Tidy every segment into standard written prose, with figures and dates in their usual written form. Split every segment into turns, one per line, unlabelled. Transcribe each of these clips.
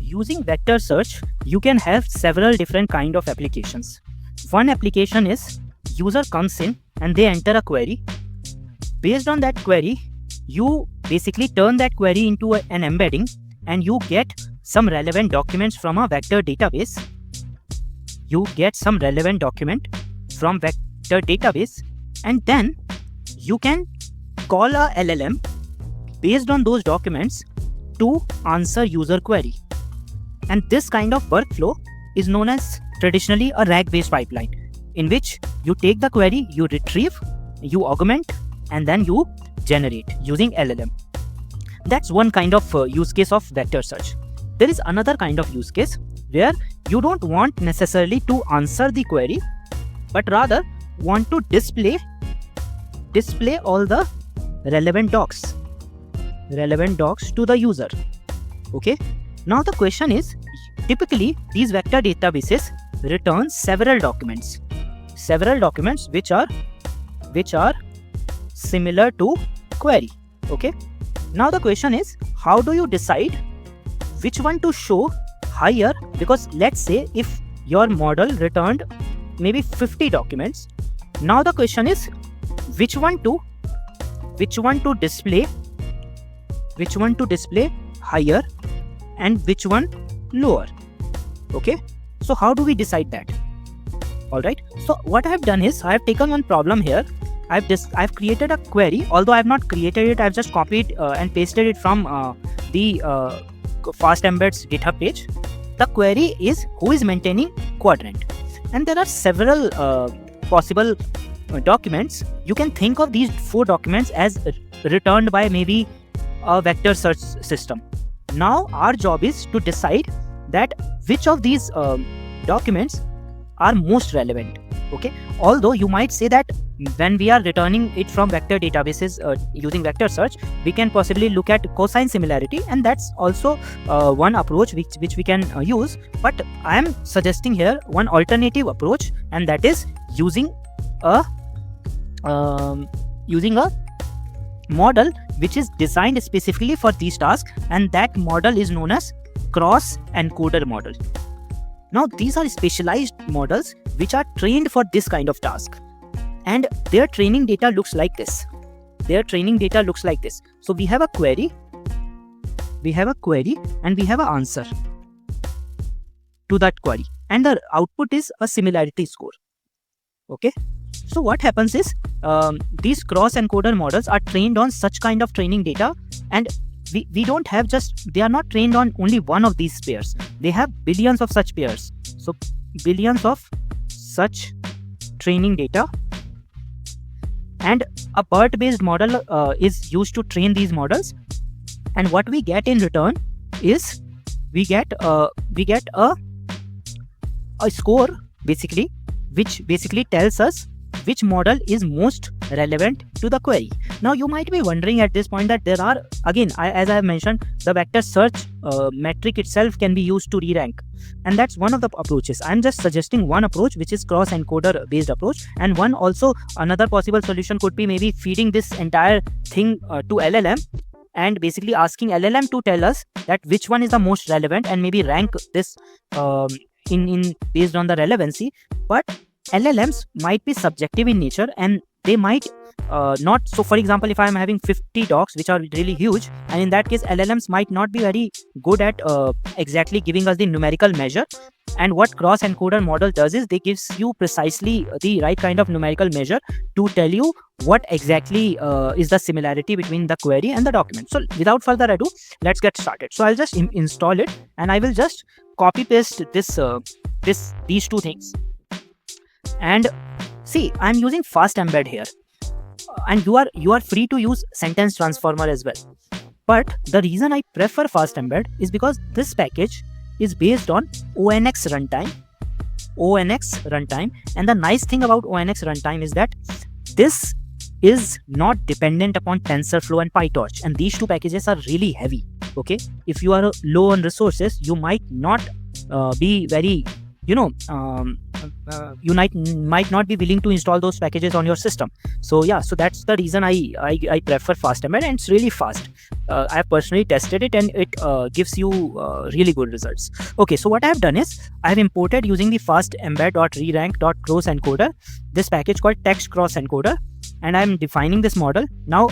using vector search, you can have several different kind of applications. One application is user comes in and they enter a query. Based on that query, you basically turn that query into an embedding and you get some relevant documents from a vector database. You get some relevant document from vector database, and then you can call a LLM based on those documents to answer user query. And this kind of workflow is known as traditionally a RAG-based pipeline, in which you take the query, you retrieve, you augment, and then you generate using LLM. That's one kind of use case of vector search. There is another kind of use case where you don't want necessarily to answer the query, but rather want to display all the relevant docs to the user. Okay, now the question is, typically these vector databases return several documents which are similar to query. Okay, now the question is, how do you decide which one to show higher? Because let's say if your model returned maybe 50 documents, now the question is which one to display higher and which one lower. Okay, so how do we decide that? All right, so what I have done is I have taken one problem here. I've created a query, although I have not created it, I've just copied and pasted it from the FastEmbed's GitHub page. The query is who is maintaining Quadrant, and there are several possible documents. You can think of these 4 documents as returned by maybe a vector search system. Now our job is to decide that which of these documents are most relevant. Okay, although you might say that when we are returning it from vector databases using vector search, we can possibly look at cosine similarity, and that's also one approach which we can use. But I am suggesting here one alternative approach, and that is using a model which is designed specifically for these tasks, and that model is known as cross-encoder model. Now these are specialized models which are trained for this kind of task, and their training data looks like this. So we have a query, and we have an answer to that query, and the output is a similarity score. Okay, so what happens is these cross-encoder models are trained on such kind of training data, and we don't have they are not trained on only one of these pairs. They have billions of such pairs. So billions of such training data, and a BERT-based model is used to train these models. And what we get in return is we get a score basically, which basically tells us which model is most relevant to the query. Now you might be wondering at this point that there are, again, as I have mentioned, the vector search metric itself can be used to re-rank, and that's one of the approaches. I'm just suggesting one approach, which is cross-encoder based approach, and another possible solution could be maybe feeding this entire thing to LLM and basically asking LLM to tell us that which one is the most relevant and maybe rank this in based on the relevancy. But LLMs might be subjective in nature, and they might not. So for example, if I'm having 50 docs which are really huge, and in that case LLMs might not be very good at exactly giving us the numerical measure. And what cross-encoder model does is they gives you precisely the right kind of numerical measure to tell you what exactly is the similarity between the query and the document. So without further ado, let's get started. So I'll just install it, and I will just copy paste these two things. And see, I'm using FastEmbed here, and you are free to use Sentence Transformer as well. But the reason I prefer FastEmbed is because this package is based on ONNX runtime. And the nice thing about ONNX runtime is that this is not dependent upon TensorFlow and PyTorch, and these two packages are really heavy. Okay, if you are low on resources, you might not be very you might not be willing to install those packages on your system. So yeah, so that's the reason I prefer FastEmbed, and it's really fast. I have personally tested it, and it gives you really good results. Okay, so what I have done is I have imported using the fastembed.rerank.cross encoder this package called text cross encoder, and I'm defining this model. Now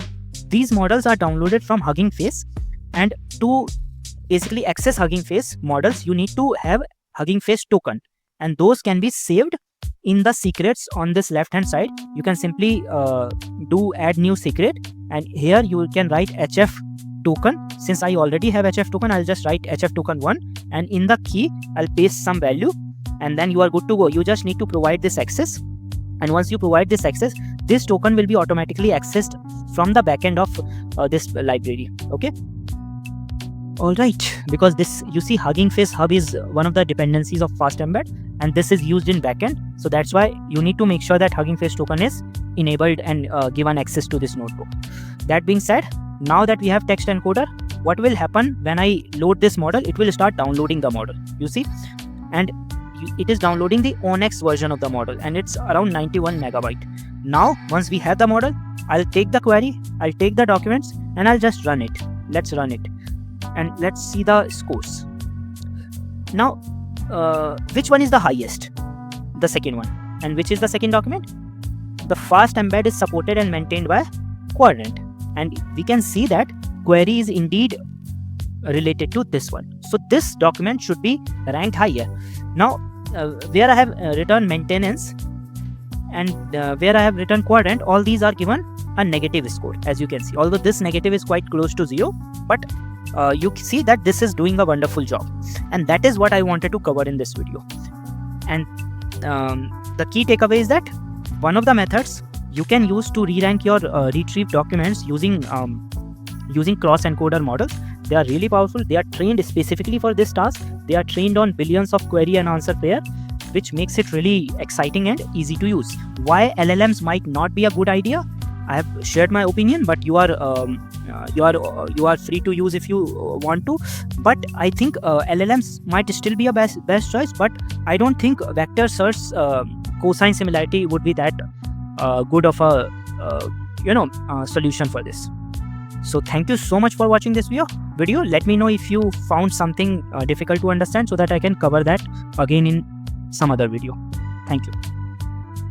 these models are downloaded from Hugging Face, and to basically access Hugging Face models, you need to have Hugging Face token, and those can be saved in the secrets on this left hand side. You can simply do add new secret, and here you can write HF token. Since I already have HF token, I'll just write HF token 1, and in the key I'll paste some value, and then you are good to go. You just need to provide this access, and once you provide this access, this token will be automatically accessed from the backend of this library. Okay. Alright, because this, you see, Hugging Face Hub is one of the dependencies of FastEmbed, and this is used in backend. So that's why you need to make sure that Hugging Face token is enabled and given access to this notebook. That being said, now that we have text encoder, what will happen when I load this model? It will start downloading the model, you see, and it is downloading the ONNX version of the model, and it's around 91 megabyte. Now, once we have the model, I'll take the query, I'll take the documents, and I'll just run it. Let's run it, and let's see the scores. Now, which one is the highest? The second one. And which is the second document? The FastEmbed is supported and maintained by Quadrant, and we can see that query is indeed related to this one. So this document should be ranked higher. Now, where I have written maintenance and where I have written Quadrant, all these are given a negative score, as you can see. Although this negative is quite close to 0, but you see that this is doing a wonderful job, and that is what I wanted to cover in this video. And the key takeaway is that one of the methods you can use to re-rank your retrieved documents using cross encoder models. They are really powerful. They are trained specifically for this task. They are trained on billions of query and answer pair, which makes it really exciting and easy to use. Why LLMs might not be a good idea, I have shared my opinion, but you are free to use if you want to. But I think LLMs might still be a best choice, but I don't think vector search cosine similarity would be that good of a solution for this. So thank you so much for watching this video. Let me know if you found something difficult to understand, so that I can cover that again in some other video. Thank you.